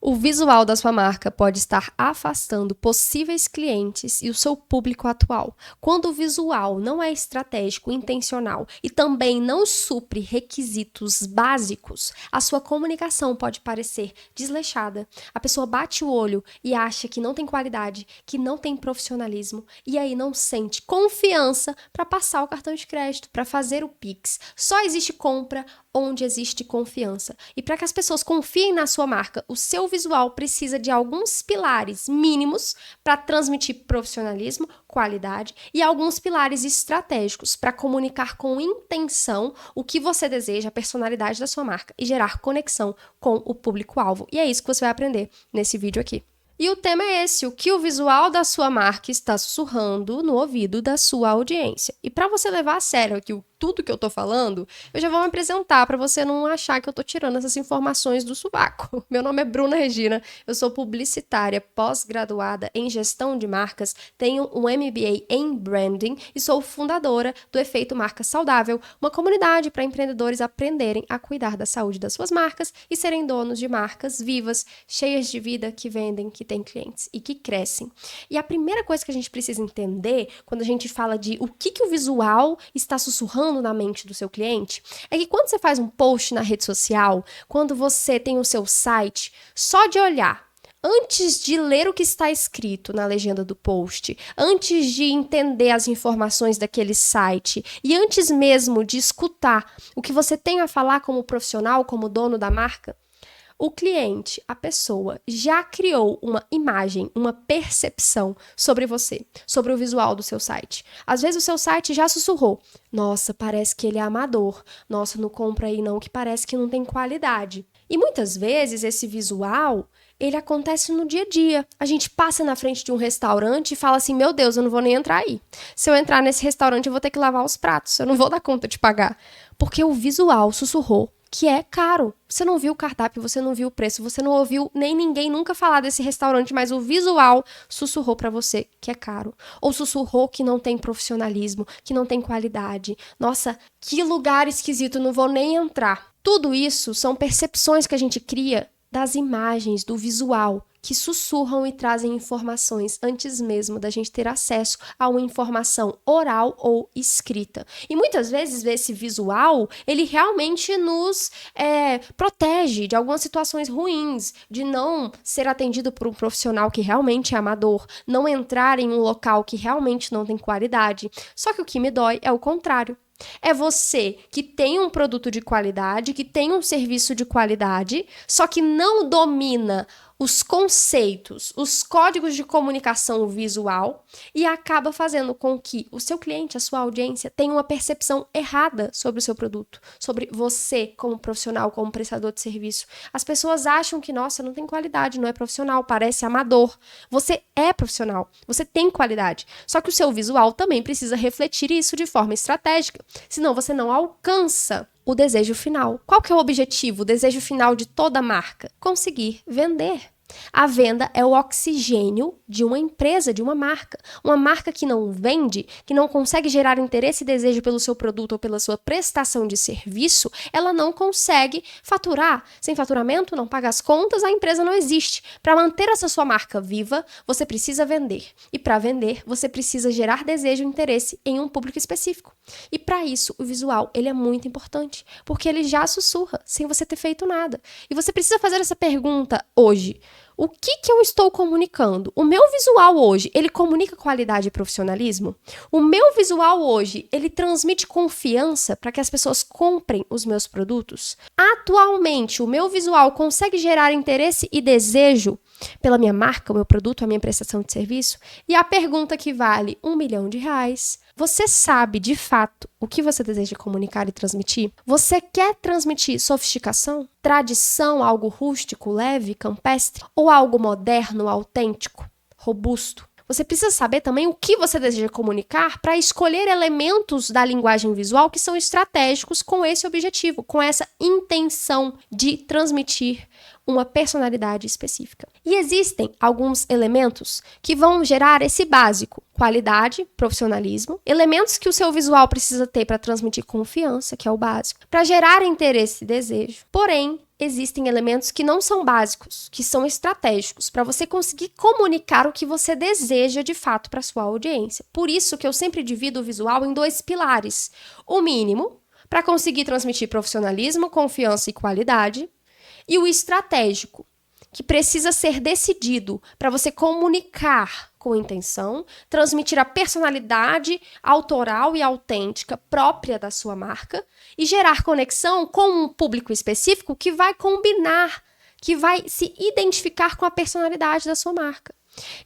O visual da sua marca pode estar afastando possíveis clientes e o seu público atual. Quando o visual não é estratégico, intencional e também não supre requisitos básicos, a sua comunicação pode parecer desleixada. A pessoa bate o olho e acha que não tem qualidade, que não tem profissionalismo e aí não sente confiança para passar o cartão de crédito, para fazer o Pix. Só existe compra onde existe confiança. E para que as pessoas confiem na sua marca, o seu visual precisa de alguns pilares mínimos para transmitir profissionalismo, qualidade e alguns pilares estratégicos para comunicar com intenção o que você deseja, a personalidade da sua marca e gerar conexão com o público-alvo. E é isso que você vai aprender nesse vídeo aqui. E o tema é esse, o que o visual da sua marca está sussurrando no ouvido da sua audiência. E para você levar a sério aqui tudo que eu tô falando, eu já vou me apresentar para você não achar que eu tô tirando essas informações do sovaco. Meu nome é Bruna Regina, eu sou publicitária pós-graduada em gestão de marcas, tenho um MBA em branding e sou fundadora do Efeito Marca Saudável, uma comunidade para empreendedores aprenderem a cuidar da saúde das suas marcas e serem donos de marcas vivas, cheias de vida, que vendem, que têm clientes e que crescem. E a primeira coisa que a gente precisa entender quando a gente fala de o que o visual está sussurrando na mente do seu cliente, é que quando você faz um post na rede social, quando você tem o seu site, só de olhar, antes de ler o que está escrito na legenda do post, antes de entender as informações daquele site e antes mesmo de escutar o que você tem a falar como profissional, como dono da marca, o cliente, a pessoa, já criou uma imagem, uma percepção sobre você, sobre o visual do seu site. Às vezes o seu site já sussurrou, nossa, parece que ele é amador, nossa, não compra aí não, que parece que não tem qualidade. E muitas vezes esse visual, ele acontece no dia a dia. A gente passa na frente de um restaurante e fala assim, meu Deus, eu não vou nem entrar aí. Se eu entrar nesse restaurante, eu vou ter que lavar os pratos, eu não vou dar conta de pagar. Porque o visual sussurrou que é caro. Você não viu o cardápio, você não viu o preço, você não ouviu nem ninguém nunca falar desse restaurante, mas o visual sussurrou para você que é caro. Ou sussurrou que não tem profissionalismo, que não tem qualidade. Nossa, que lugar esquisito, não vou nem entrar. Tudo isso são percepções que a gente cria das imagens, do visual, que sussurram e trazem informações antes mesmo da gente ter acesso a uma informação oral ou escrita. E muitas vezes esse visual, ele realmente nos protege de algumas situações ruins, de não ser atendido por um profissional que realmente é amador, não entrar em um local que realmente não tem qualidade. Só que o que me dói é o contrário. É você que tem um produto de qualidade, que tem um serviço de qualidade, só que não domina os conceitos, os códigos de comunicação visual e acaba fazendo com que o seu cliente, a sua audiência, tenha uma percepção errada sobre o seu produto, sobre você como profissional, como prestador de serviço. As pessoas acham que, nossa, não tem qualidade, não é profissional, parece amador. Você é profissional, você tem qualidade. Só que o seu visual também precisa refletir isso de forma estratégica, senão você não alcança o desejo final. Qual que é o objetivo, o desejo final de toda marca? Conseguir vender. A venda é o oxigênio de uma empresa, de uma marca. Uma marca que não vende, que não consegue gerar interesse e desejo pelo seu produto ou pela sua prestação de serviço, ela não consegue faturar. Sem faturamento, não paga as contas, a empresa não existe. Para manter essa sua marca viva, você precisa vender. E para vender, você precisa gerar desejo e interesse em um público específico. E para isso, o visual, ele é muito importante, porque ele já sussurra, sem você ter feito nada. E você precisa fazer essa pergunta hoje. O que eu estou comunicando? O meu visual hoje, ele comunica qualidade e profissionalismo? O meu visual hoje, ele transmite confiança para que as pessoas comprem os meus produtos? Atualmente, o meu visual consegue gerar interesse e desejo pela minha marca, o meu produto, a minha prestação de serviço? E a pergunta que vale R$1 milhão, você sabe, de fato, o que você deseja comunicar e transmitir? Você quer transmitir sofisticação, tradição, algo rústico, leve, campestre? Ou algo moderno, autêntico, robusto? Você precisa saber também o que você deseja comunicar para escolher elementos da linguagem visual que são estratégicos com esse objetivo, com essa intenção de transmitir uma personalidade específica. E existem alguns elementos que vão gerar esse básico: qualidade, profissionalismo, elementos que o seu visual precisa ter para transmitir confiança, que é o básico, para gerar interesse e desejo. Porém, existem elementos que não são básicos, que são estratégicos, para você conseguir comunicar o que você deseja de fato para sua audiência. Por isso que eu sempre divido o visual em 2 pilares: o mínimo, para conseguir transmitir profissionalismo, confiança e qualidade, e o estratégico, que precisa ser decidido para você comunicar com intenção, transmitir a personalidade autoral e autêntica própria da sua marca e gerar conexão com um público específico que vai combinar, que vai se identificar com a personalidade da sua marca.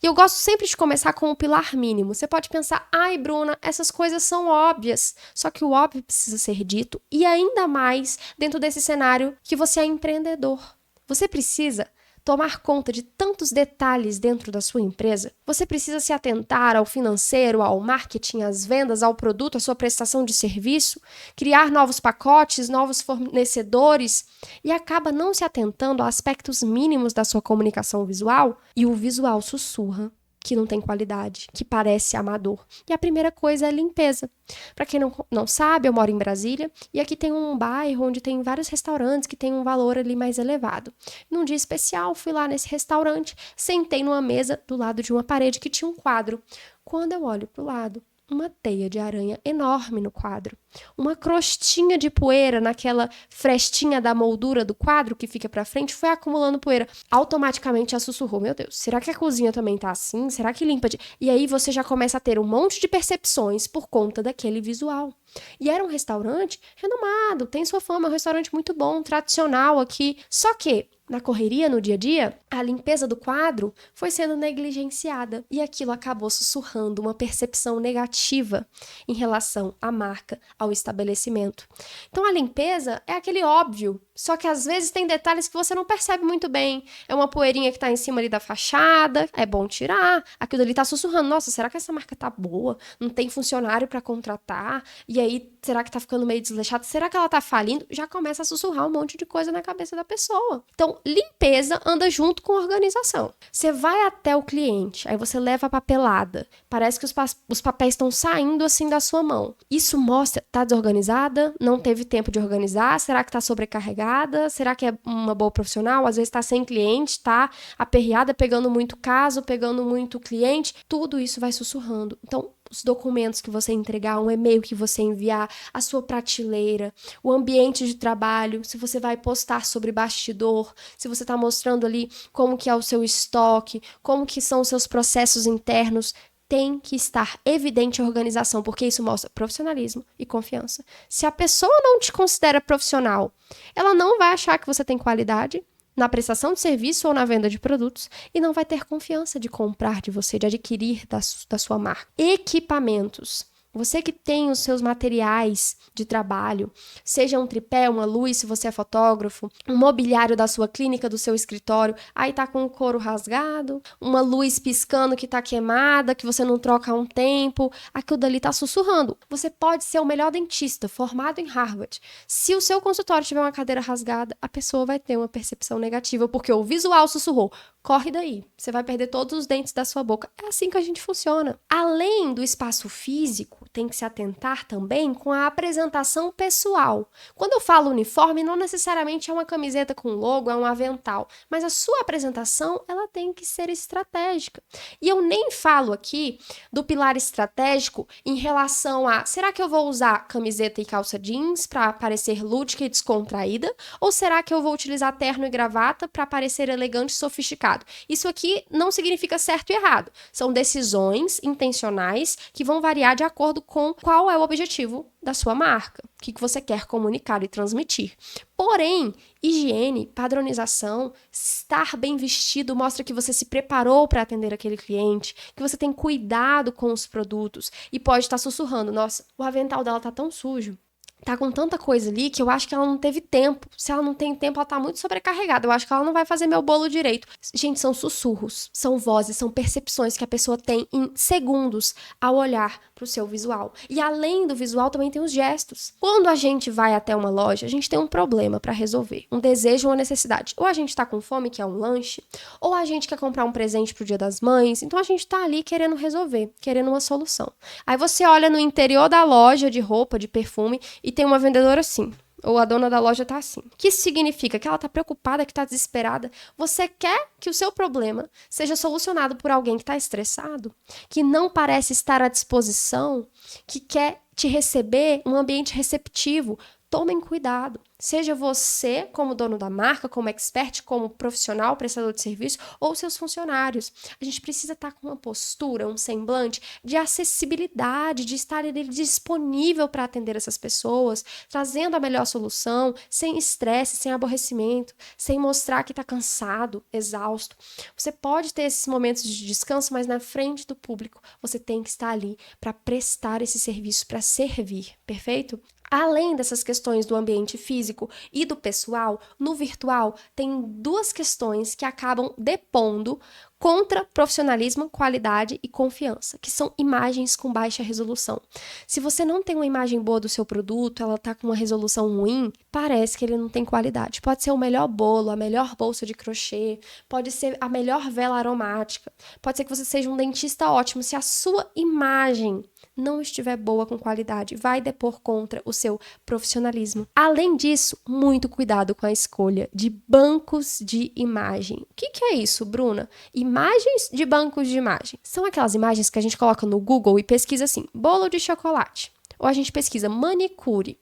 E eu gosto sempre de começar com o pilar mínimo. Você pode pensar: ai, Bruna, essas coisas são óbvias. Só que o óbvio precisa ser dito, e ainda mais dentro desse cenário que você é empreendedor. Você precisa tomar conta de tantos detalhes dentro da sua empresa. Você precisa se atentar ao financeiro, ao marketing, às vendas, ao produto, à sua prestação de serviço, criar novos pacotes, novos fornecedores, e acaba não se atentando a aspectos mínimos da sua comunicação visual, e o visual sussurra que não tem qualidade, que parece amador. E a primeira coisa é limpeza. Para quem não sabe, eu moro em Brasília e aqui tem um bairro onde tem vários restaurantes que tem um valor ali mais elevado. Num dia especial, fui lá nesse restaurante, sentei numa mesa do lado de uma parede que tinha um quadro. Quando eu olho para o lado, uma teia de aranha enorme no quadro, uma crostinha de poeira naquela frestinha da moldura do quadro que fica pra frente, foi acumulando poeira. Automaticamente já sussurrou: meu Deus, será que a cozinha também tá assim? Será que limpa de... E aí você já começa a ter um monte de percepções por conta daquele visual. E era um restaurante renomado, tem sua fama, é um restaurante muito bom, tradicional aqui. Só que, na correria, no dia a dia, a limpeza do quadro foi sendo negligenciada e aquilo acabou sussurrando uma percepção negativa em relação à marca, ao estabelecimento. Então a limpeza é aquele óbvio, só que às vezes tem detalhes que você não percebe muito bem. É uma poeirinha que tá em cima ali da fachada, é bom tirar. Aquilo ali tá sussurrando: nossa, será que essa marca tá boa? Não tem funcionário para contratar? E aí, será que tá ficando meio desleixado? Será que ela tá falindo? Já começa a sussurrar um monte de coisa na cabeça da pessoa. Então, limpeza anda junto com organização. Você vai até o cliente, aí você leva a papelada. Parece que os papéis estão saindo assim da sua mão. Isso mostra: tá desorganizada? Não teve tempo de organizar? Será que tá sobrecarregada? Será que é uma boa profissional? Às vezes tá sem cliente, tá aperreada, pegando muito caso, pegando muito cliente. Tudo isso vai sussurrando. Então, os documentos que você entregar, um e-mail que você enviar, a sua prateleira, o ambiente de trabalho, se você vai postar sobre bastidor, se você está mostrando ali como que é o seu estoque, como que são os seus processos internos, tem que estar evidente a organização, porque isso mostra profissionalismo e confiança. Se a pessoa não te considera profissional, ela não vai achar que você tem qualidade na prestação de serviço ou na venda de produtos e não vai ter confiança de comprar de você, de adquirir da sua marca. Equipamentos. Você que tem os seus materiais de trabalho, seja um tripé, uma luz, se você é fotógrafo, um mobiliário da sua clínica, do seu escritório, aí tá com o couro rasgado, uma luz piscando que tá queimada, que você não troca há um tempo, aquilo dali tá sussurrando. Você pode ser o melhor dentista, formado em Harvard. Se o seu consultório tiver uma cadeira rasgada, a pessoa vai ter uma percepção negativa, porque o visual sussurrou: corre daí, você vai perder todos os dentes da sua boca. É assim que a gente funciona. Além do espaço físico, tem que se atentar também com a apresentação pessoal. Quando eu falo uniforme, não necessariamente é uma camiseta com logo, é um avental, mas a sua apresentação, ela tem que ser estratégica. E eu nem falo aqui do pilar estratégico em relação a: será que eu vou usar camiseta e calça jeans para parecer lúdica e descontraída? Ou será que eu vou utilizar terno e gravata para parecer elegante e sofisticado? Isso aqui não significa certo e errado. São decisões intencionais que vão variar de acordo com qual é o objetivo da sua marca, o que você quer comunicar e transmitir. Porém, higiene, padronização, estar bem vestido mostra que você se preparou para atender aquele cliente, que você tem cuidado com os produtos e pode estar sussurrando: nossa, o avental dela tá tão sujo. tá com tanta coisa ali que eu acho que ela não teve tempo. Se ela não tem tempo, ela tá muito sobrecarregada. Eu acho que ela não vai fazer meu bolo direito. Gente, são sussurros, são vozes, são percepções que a pessoa tem em segundos ao olhar pro seu visual. E além do visual, também tem os gestos. Quando a gente vai até uma loja, a gente tem um problema para resolver, um desejo ou uma necessidade. Ou a gente tá com fome, que é um lanche, ou a gente quer comprar um presente pro Dia das Mães. Então a gente tá ali querendo resolver, querendo uma solução. Aí você olha no interior da loja de roupa, de perfume, e tem uma vendedora assim, ou a dona da loja tá assim. O que isso significa? Que ela tá preocupada, que tá desesperada. Você quer que o seu problema seja solucionado por alguém que tá estressado, que não parece estar à disposição, que quer te receber, um ambiente receptivo. Tomem cuidado. Seja você, como dono da marca, como expert, como profissional, prestador de serviço, ou seus funcionários. A gente precisa estar com uma postura, um semblante de acessibilidade, de estar ali disponível para atender essas pessoas, trazendo a melhor solução, sem estresse, sem aborrecimento, sem mostrar que está cansado, exausto. Você pode ter esses momentos de descanso, mas na frente do público você tem que estar ali para prestar esse serviço, para servir, perfeito? Além dessas questões do ambiente físico e do pessoal, no virtual tem duas questões que acabam depondo contra profissionalismo, qualidade e confiança, que são imagens com baixa resolução. Se você não tem uma imagem boa do seu produto, ela está com uma resolução ruim, parece que ele não tem qualidade. Pode ser o melhor bolo, a melhor bolsa de crochê, pode ser a melhor vela aromática, pode ser que você seja um dentista ótimo. Se a sua imagem não estiver boa com qualidade, vai depor contra o seu profissionalismo. Além disso, muito cuidado com a escolha de bancos de imagem. O que é isso, Bruna? Imagens de bancos de imagem. São aquelas imagens que a gente coloca no Google e pesquisa assim, bolo de chocolate. Ou a gente pesquisa manicure.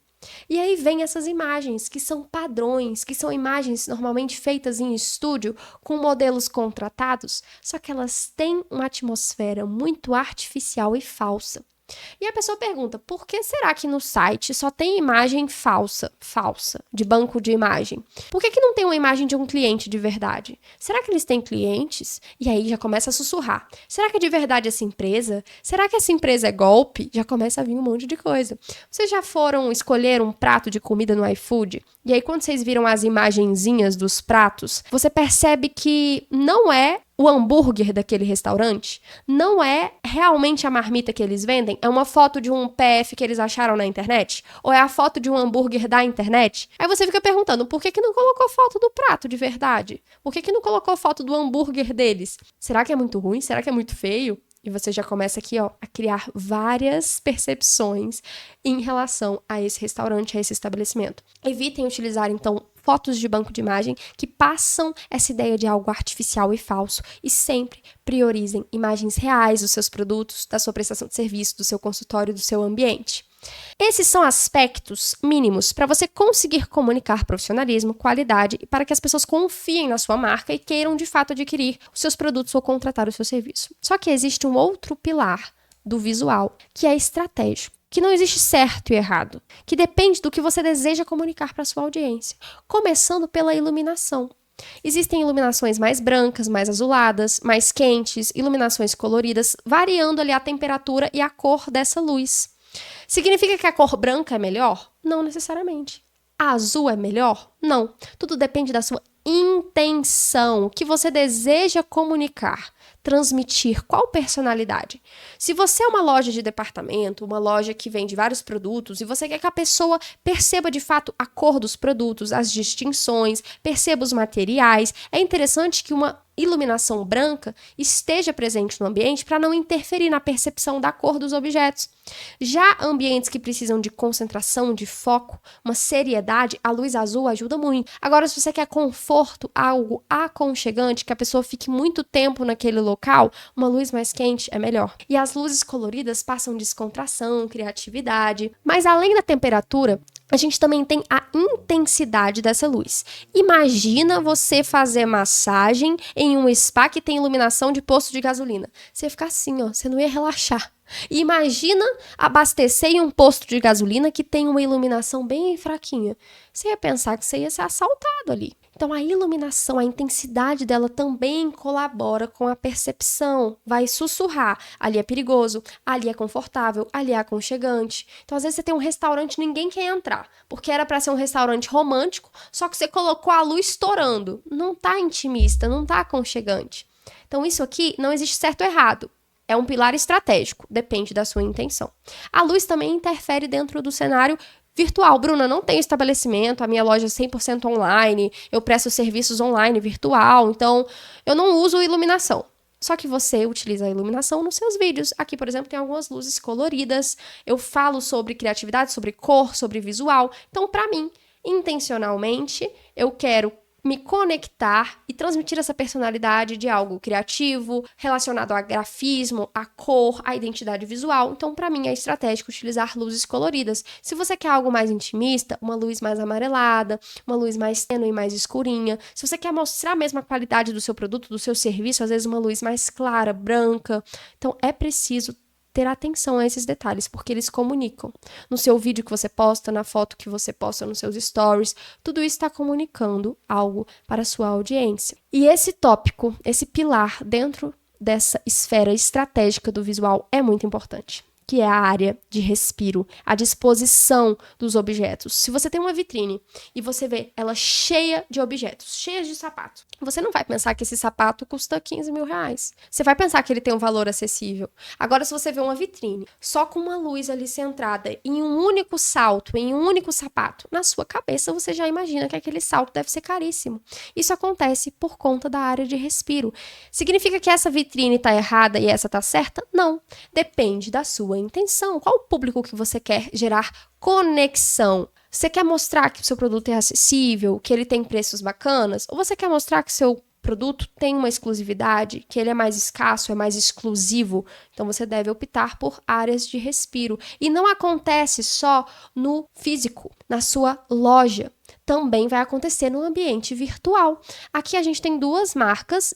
E aí vem essas imagens, que são padrões, que são imagens normalmente feitas em estúdio, com modelos contratados, só que elas têm uma atmosfera muito artificial e falsa. E a pessoa pergunta, por que será que no site só tem imagem falsa, de banco de imagem? Por que não tem uma imagem de um cliente de verdade? Será que eles têm clientes? E aí já começa a sussurrar. Será que é de verdade essa empresa? Será que essa empresa é golpe? Já começa a vir um monte de coisa. Vocês já foram escolher um prato de comida no iFood? E aí quando vocês viram as imagenzinhas dos pratos, você percebe que não é o hambúrguer daquele restaurante, não é realmente a marmita que eles vendem, é uma foto de um PF que eles acharam na internet, ou é a foto de um hambúrguer da internet. Aí você fica perguntando, por que não colocou foto do prato de verdade? Por que não colocou foto do hambúrguer deles? Será que é muito ruim? Será que é muito feio? E você já começa aqui, ó, a criar várias percepções em relação a esse restaurante, a esse estabelecimento. Evitem utilizar, então, fotos de banco de imagem que passam essa ideia de algo artificial e falso e sempre priorizem imagens reais dos seus produtos, da sua prestação de serviço, do seu consultório, do seu ambiente. Esses são aspectos mínimos para você conseguir comunicar profissionalismo, qualidade e para que as pessoas confiem na sua marca e queiram de fato adquirir os seus produtos ou contratar o seu serviço. Só que existe um outro pilar do visual, que é estratégico, que não existe certo e errado, que depende do que você deseja comunicar para a sua audiência, começando pela iluminação. Existem iluminações mais brancas, mais azuladas, mais quentes, iluminações coloridas, variando ali a temperatura e a cor dessa luz. Significa que a cor branca é melhor? Não necessariamente. A azul é melhor? Não. Tudo depende da sua intenção, o que você deseja comunicar, transmitir, qual personalidade. Se você é uma loja de departamento, uma loja que vende vários produtos e você quer que a pessoa perceba de fato a cor dos produtos, as distinções, perceba os materiais, é interessante que uma iluminação branca esteja presente no ambiente para não interferir na percepção da cor dos objetos. Já ambientes que precisam de concentração, de foco, uma seriedade, a luz azul ajuda muito. Agora, se você quer conforto, algo aconchegante, que a pessoa fique muito tempo naquele local, uma luz mais quente é melhor. E as luzes coloridas passam descontração, criatividade. Mas além da temperatura, a gente também tem a intensidade dessa luz. Imagina você fazer massagem em um spa que tem iluminação de posto de gasolina. Você ia ficar assim, ó, você não ia relaxar. E imagina abastecer em um posto de gasolina que tem uma iluminação bem fraquinha. Você ia pensar que você ia ser assaltado ali. Então, a iluminação, a intensidade dela também colabora com a percepção. Vai sussurrar. Ali é perigoso, ali é confortável, ali é aconchegante. Então, às vezes, você tem um restaurante e ninguém quer entrar, porque era para ser um restaurante romântico, só que você colocou a luz estourando. Não tá intimista, não tá aconchegante. Então, isso aqui não existe certo ou errado. É um pilar estratégico, depende da sua intenção. A luz também interfere dentro do cenário virtual. Bruna, não tenho estabelecimento, a minha loja é 100% online, eu presto serviços online, virtual, então eu não uso iluminação. Só que você utiliza a iluminação nos seus vídeos. Aqui, por exemplo, tem algumas luzes coloridas, eu falo sobre criatividade, sobre cor, sobre visual. Então, para mim, intencionalmente, eu quero me conectar e transmitir essa personalidade de algo criativo, relacionado a grafismo, a cor, a identidade visual. Então, para mim, é estratégico utilizar luzes coloridas. Se você quer algo mais intimista, uma luz mais amarelada, uma luz mais tênue e mais escurinha. Se você quer mostrar mesmo a qualidade do seu produto, do seu serviço, às vezes uma luz mais clara, branca. Então, é preciso ter atenção a esses detalhes, porque eles comunicam. No seu vídeo que você posta, na foto que você posta nos seus stories, tudo isso está comunicando algo para a sua audiência. E esse tópico, esse pilar dentro dessa esfera estratégica do visual é muito importante, que é a área de respiro, a disposição dos objetos. Se você tem uma vitrine e você vê ela cheia de objetos, cheia de sapatos, você não vai pensar que esse sapato custa 15 mil reais. Você vai pensar que ele tem um valor acessível. Agora, se você vê uma vitrine só com uma luz ali centrada em um único salto, em um único sapato, na sua cabeça você já imagina que aquele salto deve ser caríssimo. Isso acontece por conta da área de respiro. Significa que essa vitrine está errada e essa está certa? Não. Depende da sua intenção. Qual o público que você quer gerar conexão? Você quer mostrar que o seu produto é acessível, que ele tem preços bacanas? Ou você quer mostrar que o seu produto tem uma exclusividade, que ele é mais escasso, é mais exclusivo? Então você deve optar por áreas de respiro. E não acontece só no físico, na sua loja. Também vai acontecer no ambiente virtual. Aqui a gente tem duas marcas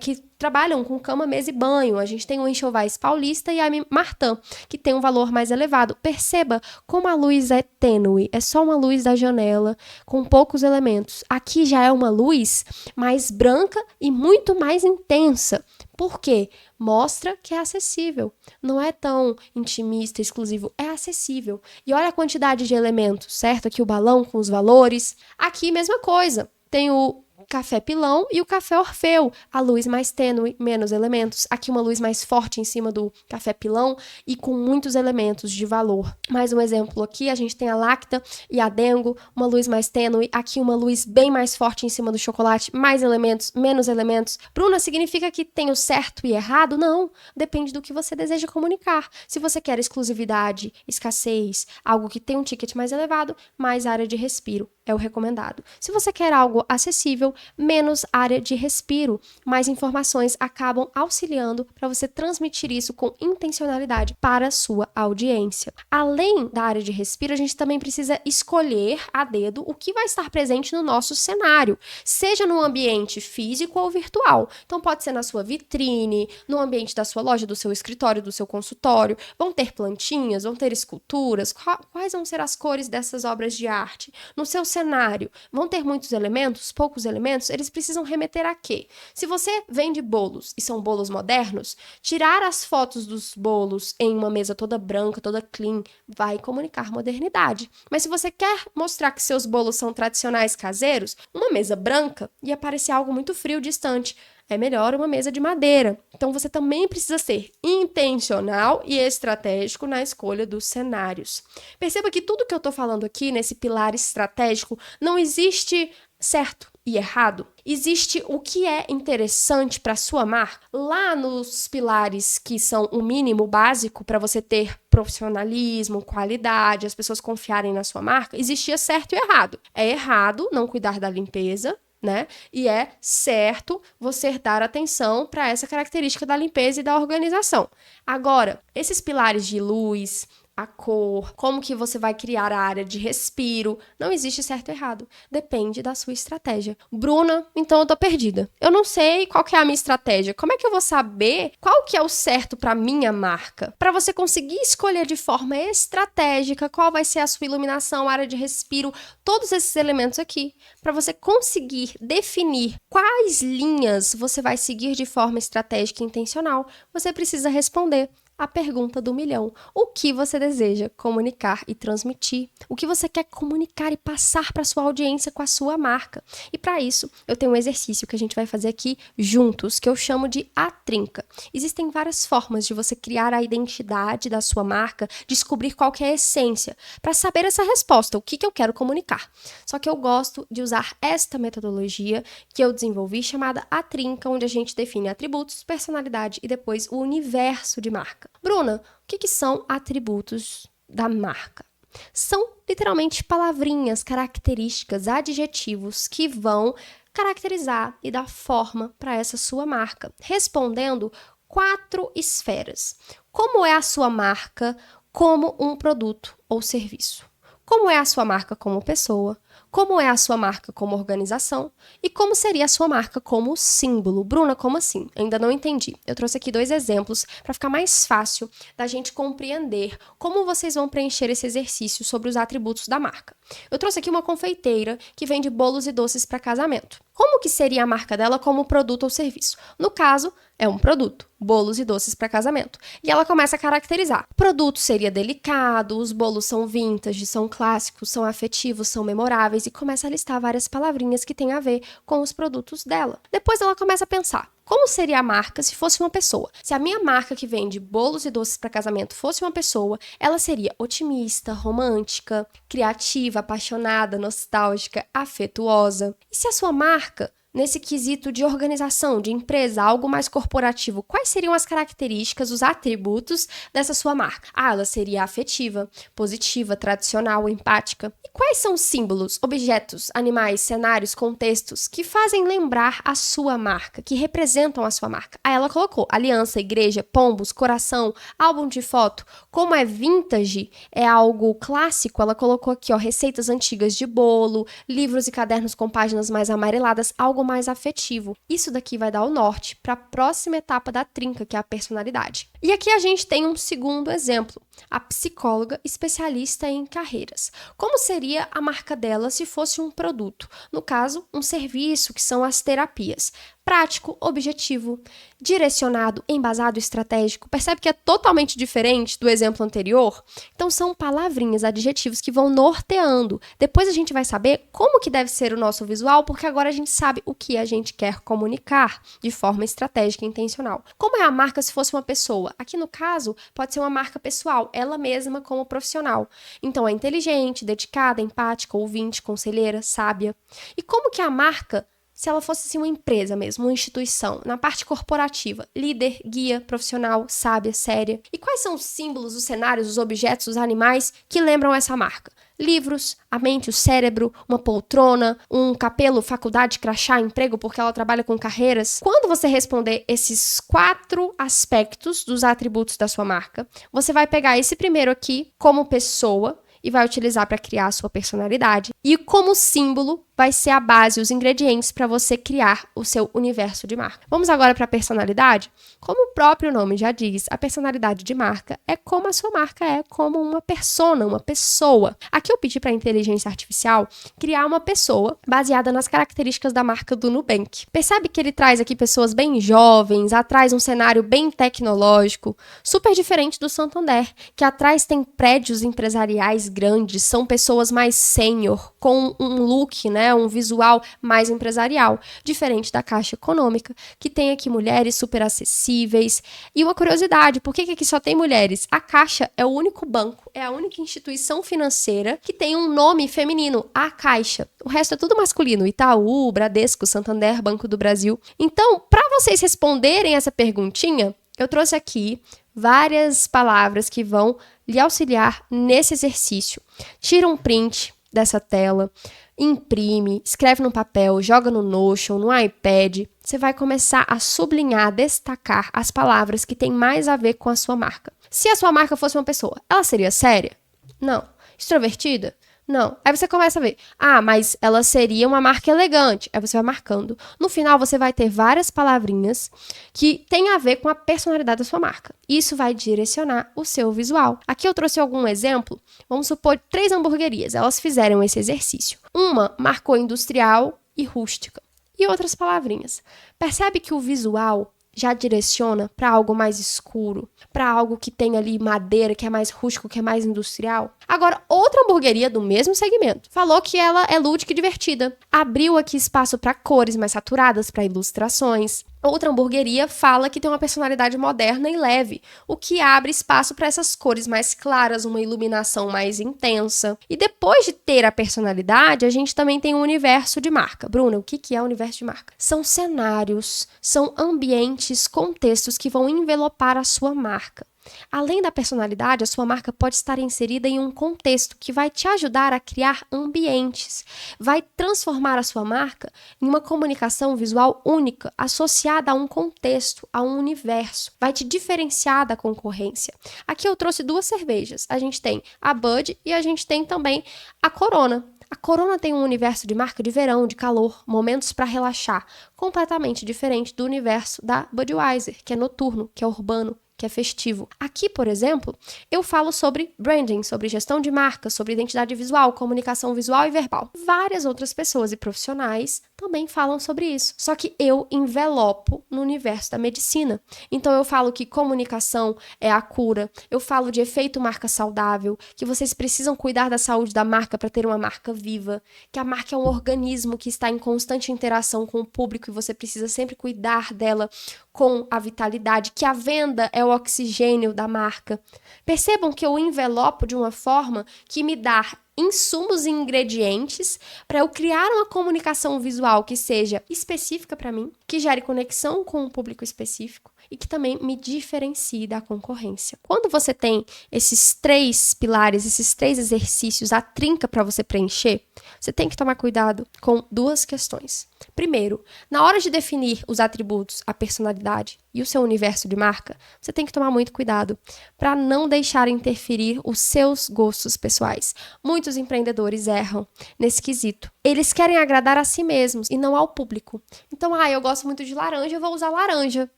que trabalham com cama, mesa e banho. A gente tem o Enxovais Paulista e a Martã, que tem um valor mais elevado. Perceba como a luz é tênue, é só uma luz da janela, com poucos elementos. Aqui já é uma luz mais branca e muito mais intensa. Por quê? Mostra que é acessível. Não é tão intimista, exclusivo, é acessível. E olha a quantidade de elementos, certo? Aqui o balão com os valores. Aqui, mesma coisa. Tem o café pilão e o café Orfeu, a luz mais tênue, menos elementos. Aqui uma luz mais forte em cima do café pilão e com muitos elementos de valor. Mais um exemplo aqui, a gente tem a Lacta e a Dengo, uma luz mais tênue. Aqui uma luz bem mais forte em cima do chocolate, mais elementos, menos elementos. Bruna, significa que tem o certo e errado? Não, depende do que você deseja comunicar. Se você quer exclusividade, escassez, algo que tem um ticket mais elevado, mais área de respiro é o recomendado. Se você quer algo acessível, menos área de respiro. Mais informações acabam auxiliando para você transmitir isso com intencionalidade para a sua audiência. Além da área de respiro, a gente também precisa escolher a dedo o que vai estar presente no nosso cenário, seja no ambiente físico ou virtual. Então pode ser na sua vitrine, no ambiente da sua loja, do seu escritório, do seu consultório. Vão ter plantinhas, vão ter esculturas. Quais vão ser as cores dessas obras de arte? No seu cenário, vão ter muitos elementos, poucos elementos, eles precisam remeter a quê? Se você vende bolos e são bolos modernos, tirar as fotos dos bolos em uma mesa toda branca, toda clean, vai comunicar modernidade. Mas se você quer mostrar que seus bolos são tradicionais caseiros, uma mesa branca ia parecer algo muito frio, distante. É melhor uma mesa de madeira. Então, você também precisa ser intencional e estratégico na escolha dos cenários. Perceba que tudo que eu estou falando aqui, nesse pilar estratégico, não existe certo e errado. Existe o que é interessante para a sua marca. Lá nos pilares que são o mínimo básico para você ter profissionalismo, qualidade, as pessoas confiarem na sua marca, existia certo e errado. É errado não cuidar da limpeza, né? E é certo você dar atenção para essa característica da limpeza e da organização. Agora, esses pilares de luz, a cor, como que você vai criar a área de respiro. Não existe certo ou errado. Depende da sua estratégia. Bruna, então eu tô perdida. Eu não sei qual que é a minha estratégia. Como é que eu vou saber qual que é o certo para minha marca? Para você conseguir escolher de forma estratégica qual vai ser a sua iluminação, área de respiro, todos esses elementos aqui, para você conseguir definir quais linhas você vai seguir de forma estratégica e intencional, você precisa responder a pergunta do milhão. O que você deseja comunicar e transmitir? O que você quer comunicar e passar para sua audiência com a sua marca? E para isso, eu tenho um exercício que a gente vai fazer aqui juntos, que eu chamo de A Trinca. Existem várias formas de você criar a identidade da sua marca, descobrir qual que é a essência, para saber essa resposta, o que eu quero comunicar. Só que eu gosto de usar esta metodologia que eu desenvolvi, chamada A Trinca, onde a gente define atributos, personalidade e depois o universo de marca. Bruna, o que são atributos da marca? São literalmente palavrinhas, características, adjetivos que vão caracterizar e dar forma para essa sua marca, respondendo 4 esferas. Como é a sua marca como um produto ou serviço? Como é a sua marca como pessoa? Como é a sua marca como organização? E como seria a sua marca como símbolo? Bruna, como assim? Ainda não entendi. Eu trouxe aqui 2 exemplos para ficar mais fácil da gente compreender como vocês vão preencher esse exercício sobre os atributos da marca. Eu trouxe aqui uma confeiteira que vende bolos e doces para casamento. Como que seria a marca dela como produto ou serviço? No caso, é um produto, bolos e doces para casamento. E ela começa a caracterizar. O produto seria delicado, os bolos são vintage, são clássicos, são afetivos, são memoráveis e começa a listar várias palavrinhas que têm a ver com os produtos dela. Depois ela começa a pensar, como seria a marca se fosse uma pessoa? Se a minha marca que vende bolos e doces para casamento fosse uma pessoa, ela seria otimista, romântica, criativa, apaixonada, nostálgica, afetuosa. E se a sua marca, nesse quesito de organização, de empresa, algo mais corporativo, quais seriam as características, os atributos dessa sua marca? Ela seria afetiva, positiva, tradicional, empática. E quais são os símbolos, objetos, animais, cenários, contextos que fazem lembrar a sua marca, que representam a sua marca? Ela colocou aliança, igreja, pombos, coração, álbum de foto. Como é vintage, é algo clássico, ela colocou aqui, receitas antigas de bolo, livros e cadernos com páginas mais amareladas, algo mais afetivo. Isso daqui vai dar o norte para a próxima etapa da trinca, que é a personalidade. E aqui a gente tem um segundo exemplo, a psicóloga especialista em carreiras. Como seria a marca dela se fosse um produto? No caso, um serviço, que são as terapias. Prático, objetivo, direcionado, embasado, estratégico. Percebe que é totalmente diferente do exemplo anterior? Então, são palavrinhas, adjetivos que vão norteando. Depois a gente vai saber como que deve ser o nosso visual, porque agora a gente sabe o que a gente quer comunicar de forma estratégica e intencional. Como é a marca se fosse uma pessoa? Aqui no caso, pode ser uma marca pessoal, ela mesma como profissional. Então, é inteligente, dedicada, empática, ouvinte, conselheira, sábia. E como que a marca, se ela fosse assim, uma empresa mesmo, uma instituição, na parte corporativa, líder, guia, profissional, sábia, séria. E quais são os símbolos, os cenários, os objetos, os animais que lembram essa marca? Livros, a mente, o cérebro, uma poltrona, um capelo, faculdade, crachá, emprego, porque ela trabalha com carreiras. Quando você responder esses 4 aspectos dos atributos da sua marca, você vai pegar esse primeiro aqui como pessoa e vai utilizar para criar a sua personalidade. E como símbolo, vai ser a base, os ingredientes para você criar o seu universo de marca. Vamos agora para a personalidade? Como o próprio nome já diz, a personalidade de marca é como a sua marca é, como uma persona, uma pessoa. Aqui eu pedi para a inteligência artificial criar uma pessoa baseada nas características da marca do Nubank. Percebe que ele traz aqui pessoas bem jovens, atrás um cenário bem tecnológico, super diferente do Santander, que atrás tem prédios empresariais grandes, são pessoas mais sênior, com um look, um visual mais empresarial, diferente da Caixa Econômica, que tem aqui mulheres super acessíveis. E uma curiosidade, por que aqui só tem mulheres? A Caixa é o único banco, é a única instituição financeira que tem um nome feminino, a Caixa. O resto é tudo masculino, Itaú, Bradesco, Santander, Banco do Brasil. Então, para vocês responderem essa perguntinha, eu trouxe aqui várias palavras que vão lhe auxiliar nesse exercício. Tira um print dessa tela, imprime, escreve no papel, joga no Notion, no iPad. Você vai começar a sublinhar, destacar as palavras que têm mais a ver com a sua marca. Se a sua marca fosse uma pessoa, ela seria séria? Não. Extrovertida? Não. Aí você começa a ver, mas ela seria uma marca elegante. Aí você vai marcando. No final, você vai ter várias palavrinhas que têm a ver com a personalidade da sua marca. Isso vai direcionar o seu visual. Aqui eu trouxe algum exemplo. Vamos supor 3 hamburguerias. Elas fizeram esse exercício. Uma marcou industrial e rústica. E outras palavrinhas. Percebe que o visual já direciona para algo mais escuro, para algo que tem ali madeira, que é mais rústico, que é mais industrial. Agora, outra hamburgueria do mesmo segmento falou que ela é lúdica e divertida. Abriu aqui espaço para cores mais saturadas, para ilustrações. Outra hamburgueria fala que tem uma personalidade moderna e leve, o que abre espaço para essas cores mais claras, uma iluminação mais intensa. E depois de ter a personalidade, a gente também tem um universo de marca. Bruna, o que é o universo de marca? São cenários, são ambientes, contextos que vão envelopar a sua marca. Além da personalidade, a sua marca pode estar inserida em um contexto que vai te ajudar a criar ambientes, vai transformar a sua marca em uma comunicação visual única, associada a um contexto, a um universo, vai te diferenciar da concorrência. Aqui eu trouxe 2 cervejas, a gente tem a Bud e a gente tem também a Corona. A Corona tem um universo de marca de verão, de calor, momentos para relaxar, completamente diferente do universo da Budweiser, que é noturno, que é urbano, que é festivo. Aqui, por exemplo, eu falo sobre branding, sobre gestão de marca, sobre identidade visual, comunicação visual e verbal. Várias outras pessoas e profissionais também falam sobre isso. Só que eu envelopo no universo da medicina. Então eu falo que comunicação é a cura, eu falo de efeito marca saudável, que vocês precisam cuidar da saúde da marca para ter uma marca viva, que a marca é um organismo que está em constante interação com o público e você precisa sempre cuidar dela com a vitalidade, que a venda é o oxigênio da marca. Percebam que eu envelopo de uma forma que me dá insumos e ingredientes para eu criar uma comunicação visual que seja específica para mim, que gere conexão com um público específico e que também me diferencie da concorrência. Quando você tem esses 3 pilares, esses 3 exercícios, a trinca para você preencher, você tem que tomar cuidado com 2 questões. Primeiro, na hora de definir os atributos, a personalidade e o seu universo de marca, você tem que tomar muito cuidado para não deixar interferir os seus gostos pessoais. Muitos empreendedores erram nesse quesito. Eles querem agradar a si mesmos e não ao público. Então, eu gosto muito de laranja, eu vou usar laranja.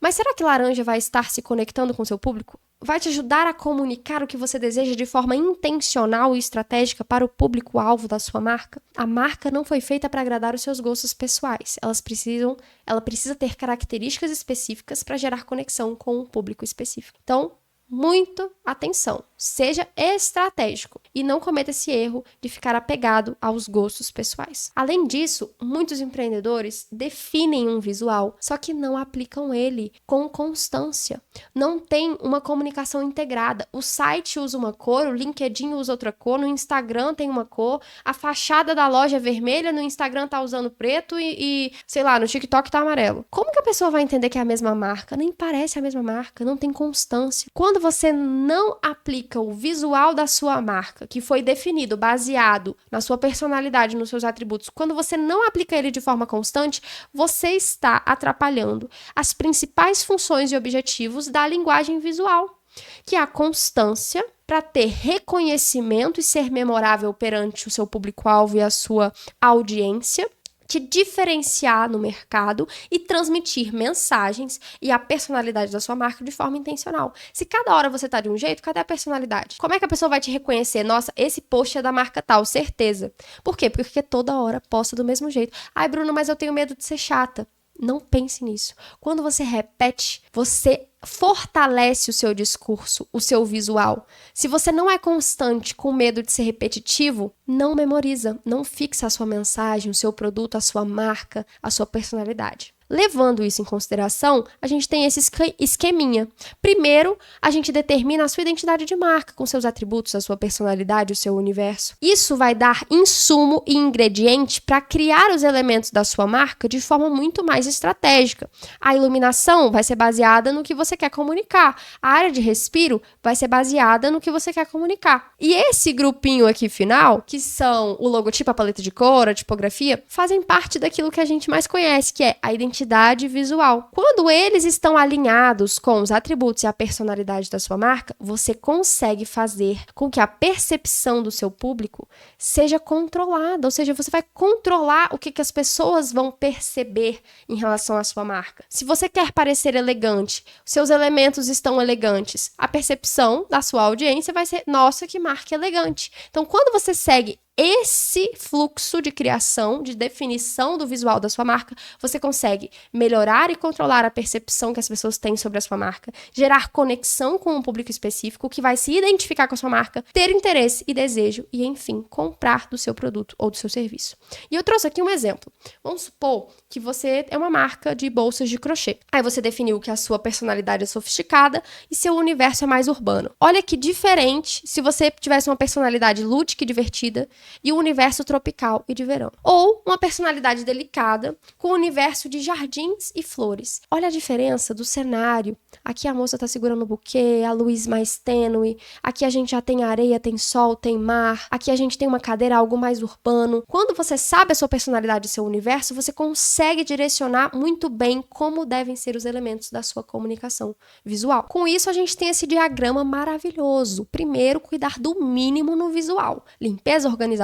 Mas será que laranja vai estar se conectando com o seu público? Vai te ajudar a comunicar o que você deseja de forma intencional e estratégica para o público-alvo da sua marca? A marca não foi feita para agradar os seus gostos pessoais. Ela precisa ter características específicas para gerar conexão com um público específico. Então, muita atenção, seja estratégico e não cometa esse erro de ficar apegado aos gostos pessoais. Além disso, muitos empreendedores definem um visual, só que não aplicam ele com constância. Não tem uma comunicação integrada. O site usa uma cor, o LinkedIn usa outra cor, no Instagram tem uma cor, a fachada da loja é vermelha, no Instagram tá usando preto e sei lá, no TikTok tá amarelo. Como que a pessoa vai entender que é a mesma marca? Nem parece a mesma marca, não tem constância. Quando você não aplica o visual da sua marca, que foi definido baseado na sua personalidade, nos seus atributos, quando você não aplica ele de forma constante, você está atrapalhando as principais funções e objetivos da linguagem visual, que é a constância para ter reconhecimento e ser memorável perante o seu público-alvo e a sua audiência, te diferenciar no mercado e transmitir mensagens e a personalidade da sua marca de forma intencional. Se cada hora você tá de um jeito, cadê a personalidade? Como é que a pessoa vai te reconhecer? Nossa, esse post é da marca tal, certeza. Por quê? Porque toda hora posta do mesmo jeito. Ai, Bruno, mas eu tenho medo de ser chata. Não pense nisso. Quando você repete, você fortalece o seu discurso, o seu visual. Se você não é constante com medo de ser repetitivo, não memoriza, não fixa a sua mensagem, o seu produto, a sua marca, a sua personalidade. Levando isso em consideração, a gente tem esse esqueminha. Primeiro, a gente determina a sua identidade de marca, com seus atributos, a sua personalidade, o seu universo. Isso vai dar insumo e ingrediente para criar os elementos da sua marca de forma muito mais estratégica. A iluminação vai ser baseada no que você quer comunicar. A área de respiro vai ser baseada no que você quer comunicar. E esse grupinho aqui final, que são o logotipo, a paleta de cor, a tipografia, fazem parte daquilo que a gente mais conhece, que é a identidade identidade visual. Quando eles estão alinhados com os atributos e a personalidade da sua marca, você consegue fazer com que a percepção do seu público seja controlada, ou seja, você vai controlar o que as pessoas vão perceber em relação à sua marca. Se você quer parecer elegante, seus elementos estão elegantes, a percepção da sua audiência vai ser, nossa, que marca elegante. Então, quando você segue esse fluxo de criação, de definição do visual da sua marca, você consegue melhorar e controlar a percepção que as pessoas têm sobre a sua marca, gerar conexão com um público específico que vai se identificar com a sua marca, ter interesse e desejo e, enfim, comprar do seu produto ou do seu serviço. E eu trouxe aqui um exemplo. Vamos supor que você é uma marca de bolsas de crochê. Aí você definiu que a sua personalidade é sofisticada e seu universo é mais urbano. Olha que diferente se você tivesse uma personalidade lúdica e divertida e um universo tropical e de verão. Ou uma personalidade delicada com um universo de jardins e flores. Olha a diferença do cenário. Aqui a moça está segurando o buquê, a luz mais tênue. Aqui a gente já tem areia, tem sol, tem mar. Aqui a gente tem uma cadeira, algo mais urbano. Quando você sabe a sua personalidade e seu universo, você consegue direcionar muito bem como devem ser os elementos da sua comunicação visual. Com isso, a gente tem esse diagrama maravilhoso. Primeiro, cuidar do mínimo no visual. Limpeza, organização,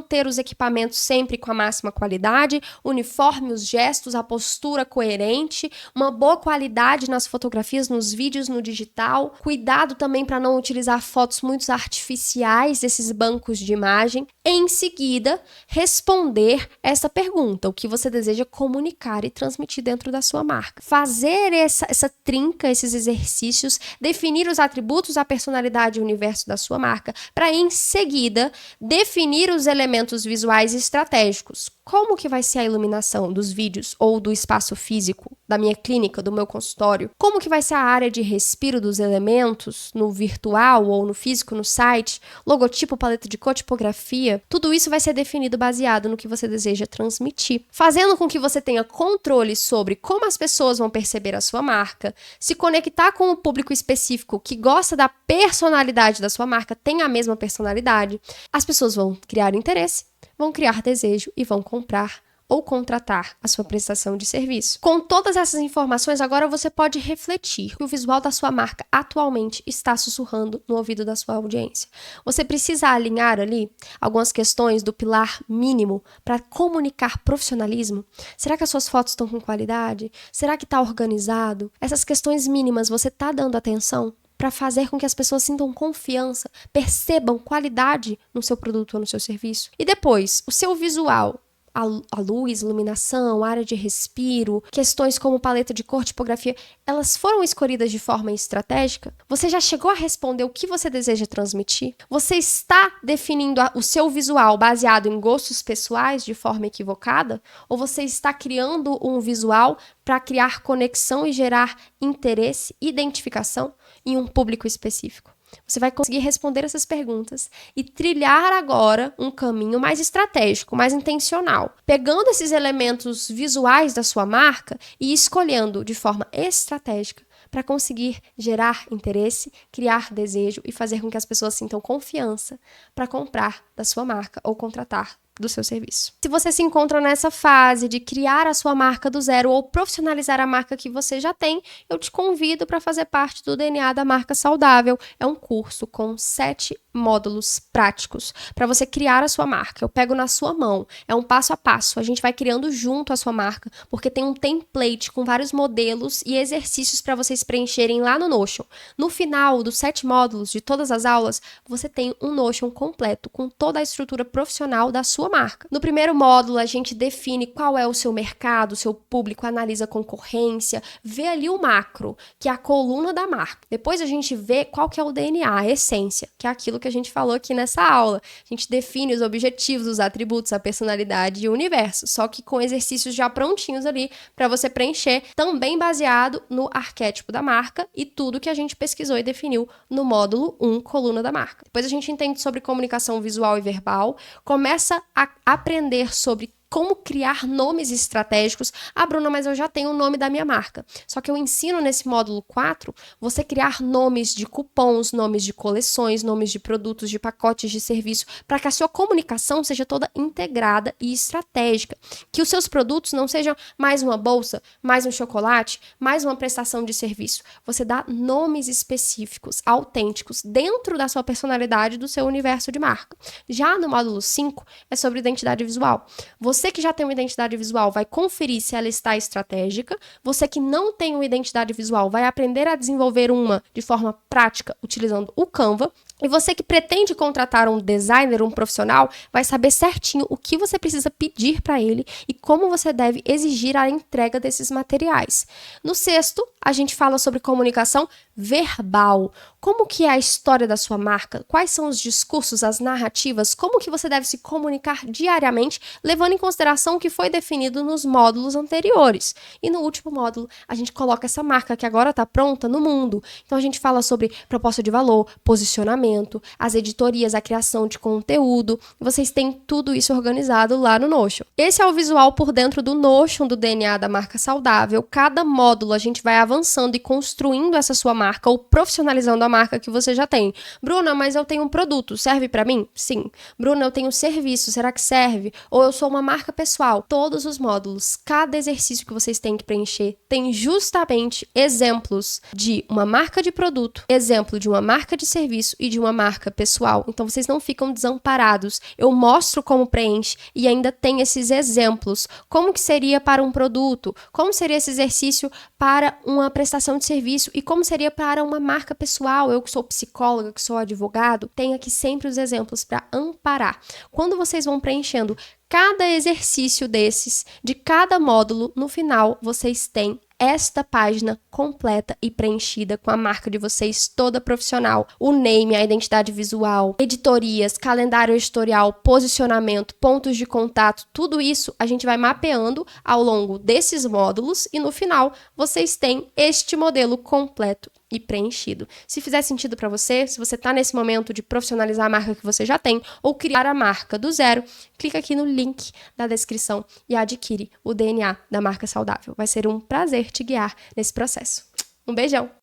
ter os equipamentos sempre com a máxima qualidade, uniforme, os gestos, a postura coerente, uma boa qualidade nas fotografias, nos vídeos, no digital. Cuidado também para não utilizar fotos muito artificiais desses bancos de imagem. Em seguida, responder essa pergunta, o que você deseja comunicar e transmitir dentro da sua marca. Fazer essa trinca, esses exercícios, definir os atributos, a personalidade e o universo da sua marca, para em seguida definir os elementos visuais estratégicos. Como que vai ser a iluminação dos vídeos ou do espaço físico da minha clínica, do meu consultório? Como que vai ser a área de respiro dos elementos no virtual ou no físico, no site? Logotipo, paleta de cor, tipografia? Tudo isso vai ser definido baseado no que você deseja transmitir, fazendo com que você tenha controle sobre como as pessoas vão perceber a sua marca, se conectar com o público específico que gosta da personalidade da sua marca, tem a mesma personalidade. As pessoas vão criar interesse, vão criar desejo e vão comprar ou contratar a sua prestação de serviço. Com todas essas informações, agora você pode refletir que o visual da sua marca atualmente está sussurrando no ouvido da sua audiência. Você precisa alinhar ali algumas questões do pilar mínimo para comunicar profissionalismo. Será que as suas fotos estão com qualidade? Será que está organizado? Essas questões mínimas, você está dando atenção para fazer com que as pessoas sintam confiança, percebam qualidade no seu produto ou no seu serviço? E depois, o seu visual, a luz, iluminação, área de respiro, questões como paleta de cor, tipografia, elas foram escolhidas de forma estratégica? Você já chegou a responder o que você deseja transmitir? Você está definindo o seu visual baseado em gostos pessoais de forma equivocada? Ou você está criando um visual para criar conexão e gerar interesse, identificação em um público específico? Você vai conseguir responder essas perguntas e trilhar agora um caminho mais estratégico, mais intencional, pegando esses elementos visuais da sua marca e escolhendo de forma estratégica para conseguir gerar interesse, criar desejo e fazer com que as pessoas sintam confiança para comprar da sua marca ou contratar do seu serviço. Se você se encontra nessa fase de criar a sua marca do zero ou profissionalizar a marca que você já tem, eu te convido para fazer parte do DNA da Marca Saudável. É um curso com 7 módulos práticos para você criar a sua marca. Eu pego na sua mão, é um passo a passo. A gente vai criando junto a sua marca, porque tem um template com vários modelos e exercícios para vocês preencherem lá no Notion. No final dos 7 módulos de todas as aulas, você tem um Notion completo com toda a estrutura profissional da sua marca. No primeiro módulo, a gente define qual é o seu mercado, o seu público, analisa a concorrência, vê ali o macro, que é a coluna da marca. Depois a gente vê qual que é o DNA, a essência, que é aquilo que a gente falou aqui nessa aula. A gente define os objetivos, os atributos, a personalidade e o universo, só que com exercícios já prontinhos ali para você preencher, também baseado no arquétipo da marca e tudo que a gente pesquisou e definiu no módulo 1, coluna da marca. Depois a gente entende sobre comunicação visual e verbal, começa a aprender sobre como criar nomes estratégicos. Ah, Bruna, mas eu já tenho o nome da minha marca. Só que eu ensino nesse módulo 4 você criar nomes de cupons, nomes de coleções, nomes de produtos, de pacotes de serviço, para que a sua comunicação seja toda integrada e estratégica. Que os seus produtos não sejam mais uma bolsa, mais um chocolate, mais uma prestação de serviço. Você dá nomes específicos, autênticos, dentro da sua personalidade, do seu universo de marca. Já no módulo 5, é sobre identidade visual. Você que já tem uma identidade visual vai conferir se ela está estratégica. Você que não tem uma identidade visual vai aprender a desenvolver uma de forma prática, utilizando o Canva. E você que pretende contratar um designer, um profissional, vai saber certinho o que você precisa pedir para ele e como você deve exigir a entrega desses materiais. No 6º, a gente fala sobre comunicação verbal. Como que é a história da sua marca? Quais são os discursos, as narrativas? Como que você deve se comunicar diariamente, levando em consideração o que foi definido nos módulos anteriores. E no último módulo, a gente coloca essa marca que agora está pronta no mundo. Então, a gente fala sobre proposta de valor, posicionamento, as editorias, a criação de conteúdo. Vocês têm tudo isso organizado lá no Notion. Esse é o visual por dentro do Notion, do DNA da marca saudável. Cada módulo a gente vai avançando e construindo essa sua marca ou profissionalizando a marca que você já tem. Bruna, mas eu tenho um produto, serve para mim? Sim. Bruna, eu tenho um serviço, será que serve? Ou eu sou uma marca pessoal? Todos os módulos, cada exercício que vocês têm que preencher tem justamente exemplos de uma marca de produto, exemplo de uma marca de serviço e de uma marca pessoal. Então vocês não ficam desamparados. Eu mostro como preenche e ainda tem esses exemplos. Como que seria para um produto? Como seria esse exercício para uma prestação de serviço? E como seria para uma marca pessoal? Eu que sou psicóloga, que sou advogado, tenho aqui sempre os exemplos para amparar. Quando vocês vão preenchendo cada exercício desses, de cada módulo, no final vocês têm esta página completa e preenchida com a marca de vocês toda profissional. O name, a identidade visual, editorias, calendário editorial, posicionamento, pontos de contato, tudo isso a gente vai mapeando ao longo desses módulos e no final vocês têm este modelo completo e preenchido. Se fizer sentido para você, se você está nesse momento de profissionalizar a marca que você já tem ou criar a marca do zero, clica aqui no link da descrição e adquire o DNA da marca saudável. Vai ser um prazer te guiar nesse processo. Um beijão!